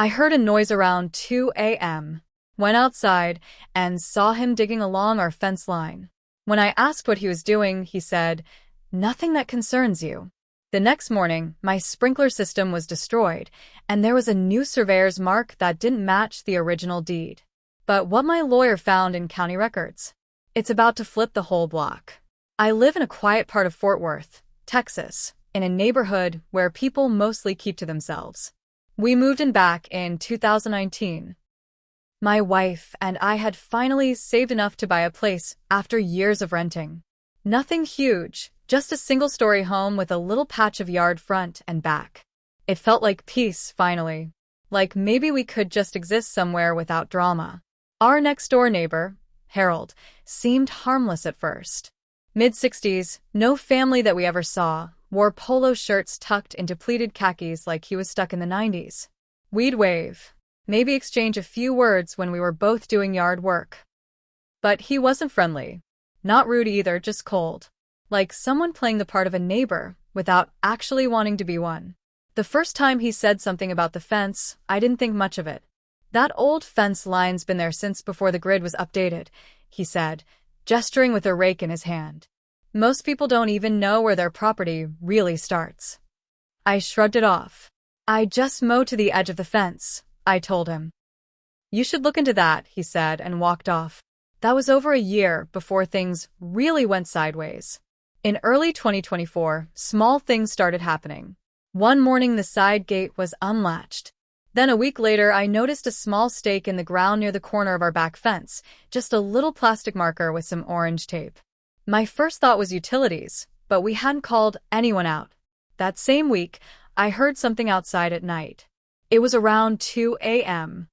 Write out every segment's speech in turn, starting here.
I heard a noise around 2 a.m., went outside, and saw him digging along our fence line. When I asked what he was doing, he said, "Nothing that concerns you." The next morning, my sprinkler system was destroyed, and there was a new surveyor's mark that didn't match the original deed. But what my lawyer found in county records, it's about to flip the whole block. I live in a quiet part of Fort Worth, Texas, in a neighborhood where people mostly keep to themselves. We moved in back in 2019. My wife and I had finally saved enough to buy a place after years of renting. Nothing huge, just a single-story home with a little patch of yard front and back. It felt like peace, finally. Like maybe we could just exist somewhere without drama. Our next-door neighbor, Harold, seemed harmless at first. Mid-60s, no family that we ever saw, wore polo shirts tucked into pleated khakis like he was stuck in the 90s. We'd wave, maybe exchange a few words when we were both doing yard work. But he wasn't friendly. Not rude either, just cold. Like someone playing the part of a neighbor without actually wanting to be one. The first time he said something about the fence, I didn't think much of it. "That old fence line's been there since before the grid was updated," he said, gesturing with a rake in his hand. "Most people don't even know where their property really starts." I shrugged it off. "I just mow to the edge of the fence," I told him. "You should look into that," he said and walked off. That was over a year before things really went sideways. In early 2024, small things started happening. One morning the side gate was unlatched. Then a week later I noticed a small stake in the ground near the corner of our back fence, just a little plastic marker with some orange tape. My first thought was utilities, but we hadn't called anyone out. That same week, I heard something outside at night. It was around 2 a.m.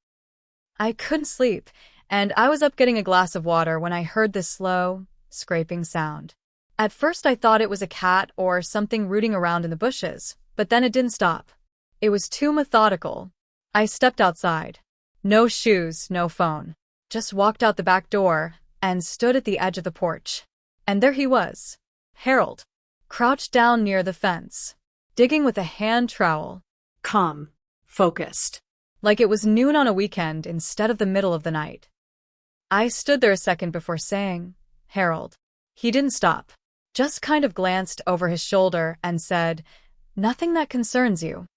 I couldn't sleep, and I was up getting a glass of water when I heard this slow, scraping sound. At first I thought it was a cat or something rooting around in the bushes, but then it didn't stop. It was too methodical. I stepped outside. No shoes, no phone. Just walked out the back door and stood at the edge of the porch. And there he was, Harold, crouched down near the fence, digging with a hand trowel. Calm, focused. Like it was noon on a weekend instead of the middle of the night. I stood there a second before saying, "Harold." He didn't stop, just kind of glanced over his shoulder and said, "Nothing that concerns you."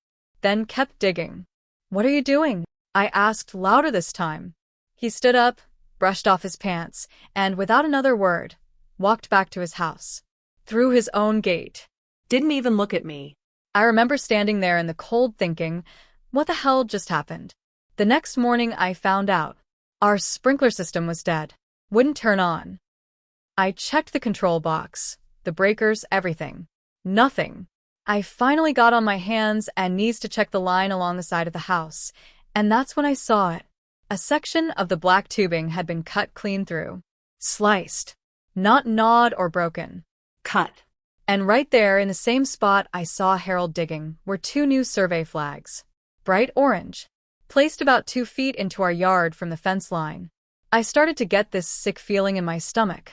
Then kept digging. "What are you doing?" I asked louder this time. He stood up, brushed off his pants, and without another word, walked back to his house. Through his own gate. Didn't even look at me. I remember standing there in the cold thinking, what the hell just happened? The next morning I found out. Our sprinkler system was dead. Wouldn't turn on. I checked the control box, the breakers, everything. Nothing. I finally got on my hands and knees to check the line along the side of the house, and that's when I saw it. A section of the black tubing had been cut clean through. Sliced. Not gnawed or broken. Cut. And right there in the same spot I saw Harold digging were two new survey flags. Bright orange. Placed about 2 feet into our yard from the fence line. I started to get this sick feeling in my stomach.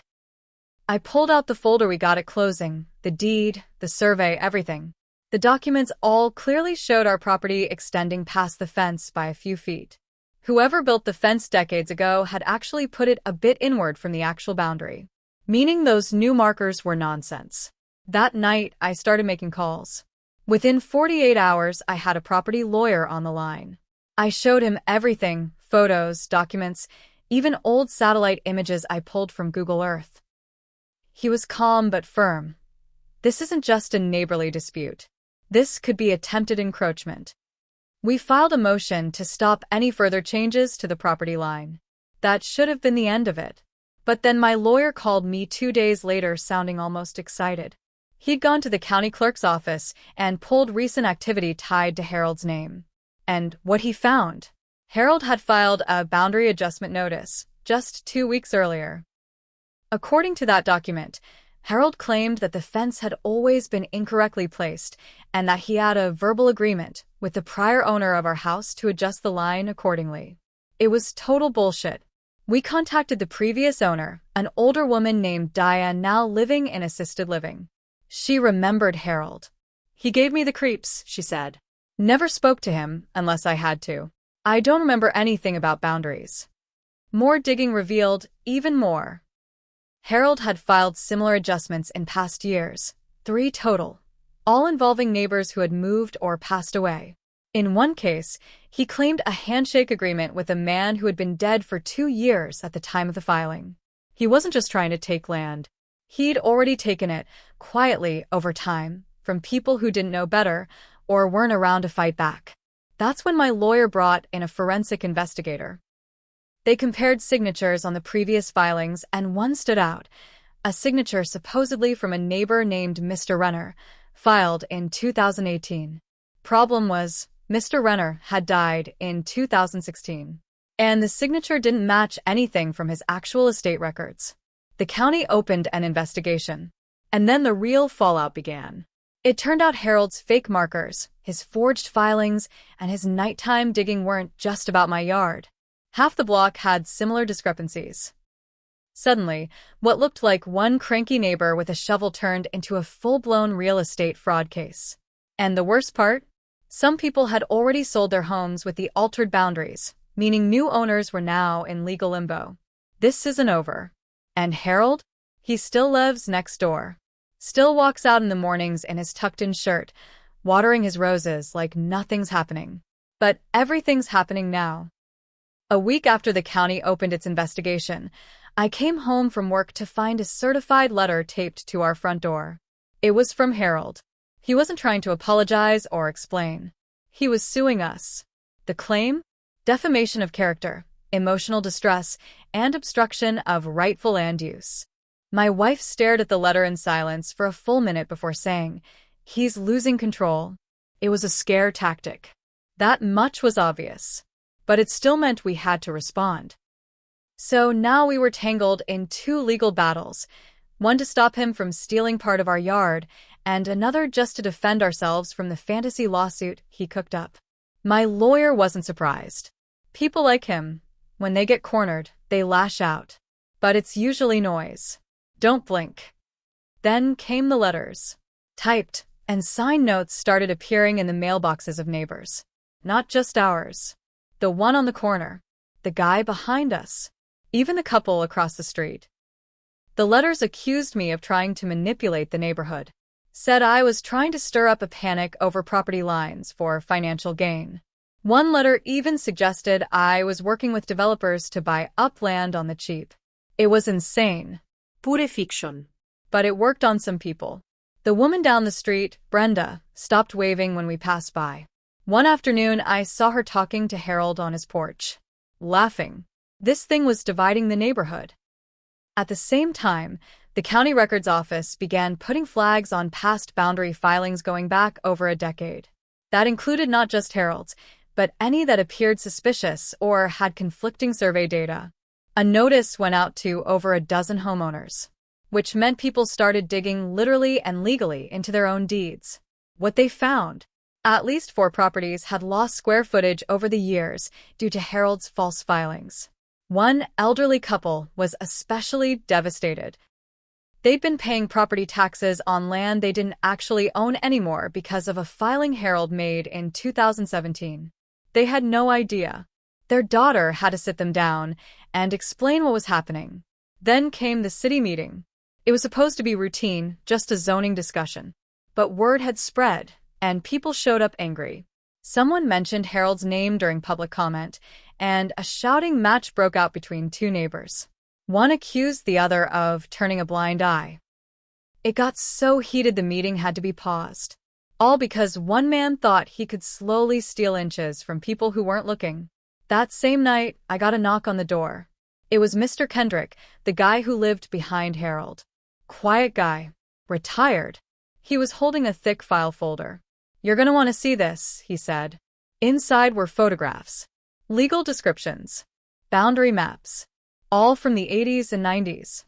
I pulled out the folder we got at closing, the deed, the survey, everything. The documents all clearly showed our property extending past the fence by a few feet. Whoever built the fence decades ago had actually put it a bit inward from the actual boundary, meaning those new markers were nonsense. That night, I started making calls. Within 48 hours, I had a property lawyer on the line. I showed him everything, photos, documents, even old satellite images I pulled from Google Earth. He was calm but firm. This isn't just a neighborly dispute. This could be attempted encroachment. We filed a motion to stop any further changes to the property line. That should have been the end of it. But then my lawyer called me 2 days later sounding almost excited. He'd gone to the county clerk's office and pulled recent activity tied to Harold's name. And what he found? Harold had filed a boundary adjustment notice just 2 weeks earlier. According to that document, Harold claimed that the fence had always been incorrectly placed and that he had a verbal agreement with the prior owner of our house to adjust the line accordingly. It was total bullshit. We contacted the previous owner, an older woman named Diane, now living in assisted living. She remembered Harold. "He gave me the creeps," she said. "Never spoke to him unless I had to. I don't remember anything about boundaries. More digging revealed even more. Harold had filed similar adjustments in past years, 3 total, all involving neighbors who had moved or passed away. In one case, he claimed a handshake agreement with a man who had been dead for 2 years at the time of the filing. He wasn't just trying to take land. He'd already taken it, quietly, over time, from people who didn't know better or weren't around to fight back. That's when my lawyer brought in a forensic investigator. They compared signatures on the previous filings, and one stood out, a signature supposedly from a neighbor named Mr. Renner, filed in 2018. Problem was, Mr. Renner had died in 2016, and the signature didn't match anything from his actual estate records. The county opened an investigation, and then the real fallout began. It turned out Harold's fake markers, his forged filings, and his nighttime digging weren't just about my yard. Half the block had similar discrepancies. Suddenly, what looked like one cranky neighbor with a shovel turned into a full-blown real estate fraud case. And the worst part? Some people had already sold their homes with the altered boundaries, meaning new owners were now in legal limbo. This isn't over. And Harold? He still lives next door. Still walks out in the mornings in his tucked-in shirt, watering his roses like nothing's happening. But everything's happening now. A week after the county opened its investigation, I came home from work to find a certified letter taped to our front door. It was from Harold. He wasn't trying to apologize or explain. He was suing us. The claim? Defamation of character, emotional distress, and obstruction of rightful land use. My wife stared at the letter in silence for a full minute before saying, "He's losing control." It was a scare tactic. That much was obvious. But it still meant we had to respond. So now we were tangled in 2 legal battles, one to stop him from stealing part of our yard, and another just to defend ourselves from the fantasy lawsuit he cooked up. My lawyer wasn't surprised. People like him, when they get cornered, they lash out. But it's usually noise. Don't blink. Then came the letters. Typed, and signed notes started appearing in the mailboxes of neighbors. Not just ours. The one on the corner, the guy behind us, even the couple across the street. The letters accused me of trying to manipulate the neighborhood, said I was trying to stir up a panic over property lines for financial gain. One letter even suggested I was working with developers to buy up land on the cheap. It was insane. Pure fiction. But it worked on some people. The woman down the street, Brenda, stopped waving when we passed by. One afternoon, I saw her talking to Harold on his porch, laughing. This thing was dividing the neighborhood. At the same time, the county records office began putting flags on past boundary filings going back over a decade. That included not just Harold's, but any that appeared suspicious or had conflicting survey data. A notice went out to over a dozen homeowners, which meant people started digging literally and legally into their own deeds. What they found? At least 4 properties had lost square footage over the years due to Harold's false filings. One elderly couple was especially devastated. They'd been paying property taxes on land they didn't actually own anymore because of a filing Harold made in 2017. They had no idea. Their daughter had to sit them down and explain what was happening. Then came the city meeting. It was supposed to be routine, just a zoning discussion. But word had spread, and people showed up angry. Someone mentioned Harold's name during public comment, and a shouting match broke out between 2 neighbors. One accused the other of turning a blind eye. It got so heated the meeting had to be paused. All because one man thought he could slowly steal inches from people who weren't looking. That same night, I got a knock on the door. It was Mr. Kendrick, the guy who lived behind Harold. Quiet guy. Retired. He was holding a thick file folder. "You're gonna want to see this," he said. Inside were photographs, legal descriptions, boundary maps, all from the 80s and 90s.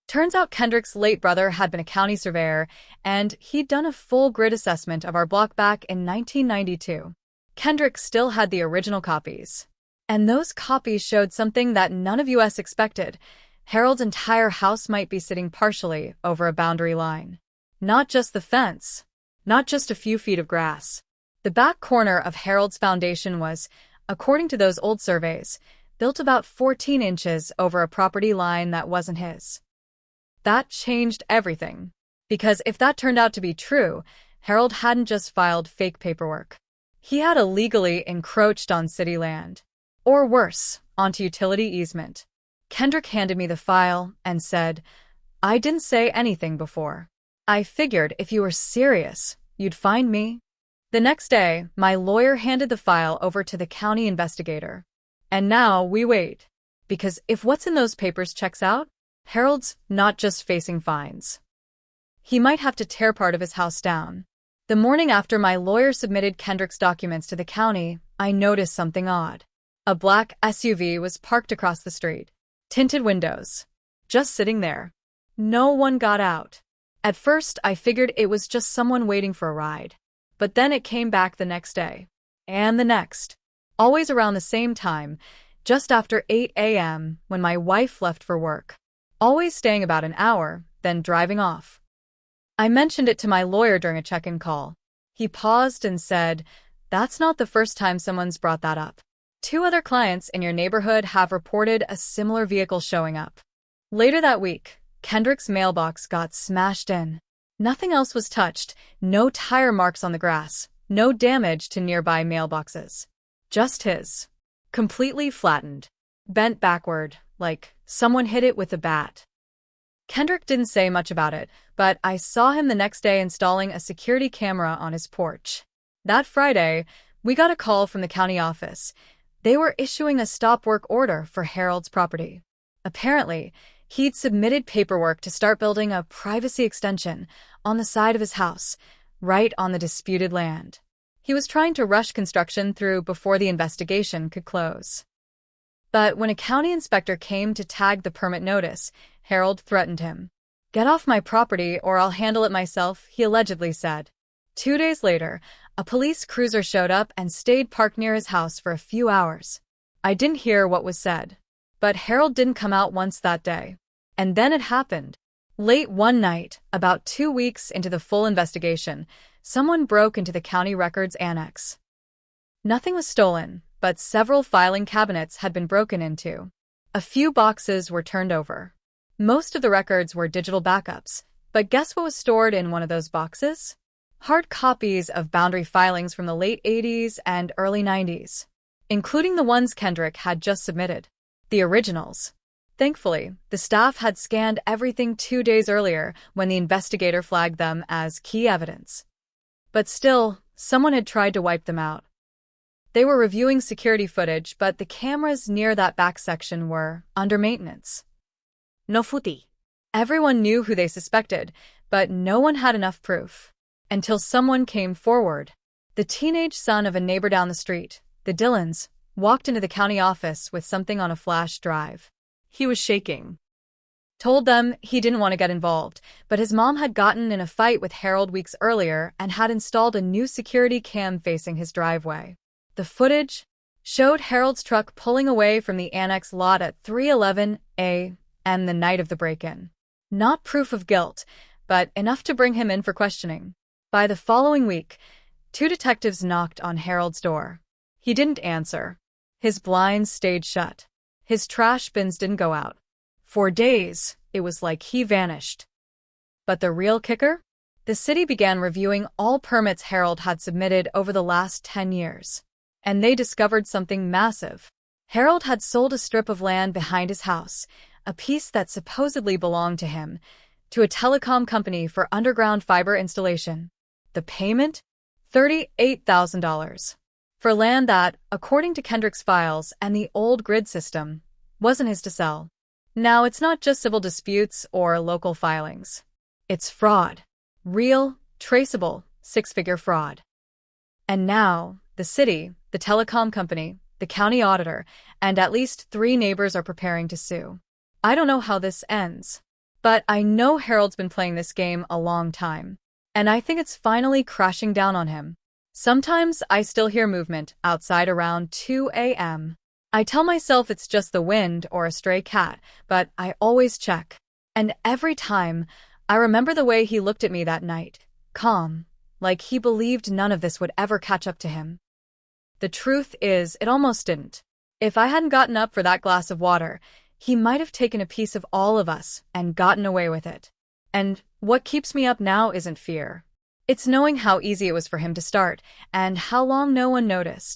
Turns out Kendrick's late brother had been a county surveyor, and he'd done a full grid assessment of our block back in 1992. Kendrick still had the original copies. And those copies showed something that none of us expected. Harold's entire house might be sitting partially over a boundary line. Not just the fence. Not just a few feet of grass. The back corner of Harold's foundation was according to those old surveys, built about 14 inches over a property line that wasn't his. That changed everything. Because if that turned out to be true, Harold hadn't just filed fake paperwork. He had illegally encroached on city land. Or worse, onto utility easement. Kendrick handed me the file and said, "I didn't say anything before. I figured if you were serious, you'd find me." The next day, my lawyer handed the file over to the county investigator. And now we wait. Because if what's in those papers checks out, Harold's not just facing fines. He might have to tear part of his house down. The morning after my lawyer submitted Kendrick's documents to the county, I noticed something odd. A black SUV was parked across the street. Tinted windows. Just sitting there. No one got out. At first, I figured it was just someone waiting for a ride. But then it came back the next day. And the next. Always around the same time, just after 8 a.m. when my wife left for work. Always staying about an hour, then driving off. I mentioned it to my lawyer during a check-in call. He paused and said, "That's not the first time someone's brought that up. 2 other clients in your neighborhood have reported a similar vehicle showing up." Later that week, Kendrick's mailbox got smashed in. Nothing else was touched, no tire marks on the grass, no damage to nearby mailboxes. Just his. Completely flattened. Bent backward, like someone hit it with a bat. Kendrick didn't say much about it, but I saw him the next day installing a security camera on his porch. That Friday, we got a call from the county office. They were issuing a stop work order for Harold's property. Apparently, he'd submitted paperwork to start building a privacy extension on the side of his house, right on the disputed land. He was trying to rush construction through before the investigation could close. But when a county inspector came to tag the permit notice, Harold threatened him. "Get off my property or I'll handle it myself," he allegedly said. 2 days later, a police cruiser showed up and stayed parked near his house for a few hours. I didn't hear what was said. But Harold didn't come out once that day. And then it happened. Late one night, about 2 weeks into the full investigation, someone broke into the county records annex. Nothing was stolen, but several filing cabinets had been broken into. A few boxes were turned over. Most of the records were digital backups, but guess what was stored in one of those boxes? Hard copies of boundary filings from the late 80s and early 90s, including the ones Kendrick had just submitted. The originals. Thankfully, the staff had scanned everything 2 days earlier when the investigator flagged them as key evidence. But still, someone had tried to wipe them out. They were reviewing security footage, but the cameras near that back section were under maintenance. No footy. Everyone knew who they suspected, but no one had enough proof. Until someone came forward. The teenage son of a neighbor down the street, the Dillons, walked into the county office with something on a flash drive. He was shaking. Told them he didn't want to get involved, but his mom had gotten in a fight with Harold weeks earlier and had installed a new security cam facing his driveway. The footage showed Harold's truck pulling away from the annex lot at 3:11 a.m. the night of the break-in. Not proof of guilt, but enough to bring him in for questioning. By the following week, 2 detectives knocked on Harold's door. He didn't answer. His blinds stayed shut. His trash bins didn't go out. For days, it was like he vanished. But the real kicker? The city began reviewing all permits Harold had submitted over the last 10 years. And they discovered something massive. Harold had sold a strip of land behind his house, a piece that supposedly belonged to him, to a telecom company for underground fiber installation. The payment? $38,000. For land that, according to Kendrick's files and the old grid system, wasn't his to sell. Now, it's not just civil disputes or local filings. It's fraud. Real, traceable, 6-figure fraud. And now, the city, the telecom company, the county auditor, and at least 3 neighbors are preparing to sue. I don't know how this ends, but I know Harold's been playing this game a long time, and I think it's finally crashing down on him. Sometimes I still hear movement outside around 2 a.m. I tell myself it's just the wind or a stray cat, but I always check. And every time, I remember the way he looked at me that night, calm, like he believed none of this would ever catch up to him. The truth is, it almost didn't. If I hadn't gotten up for that glass of water, he might have taken a piece of all of us and gotten away with it. And what keeps me up now isn't fear. It's knowing how easy it was for him to start, and how long no one noticed.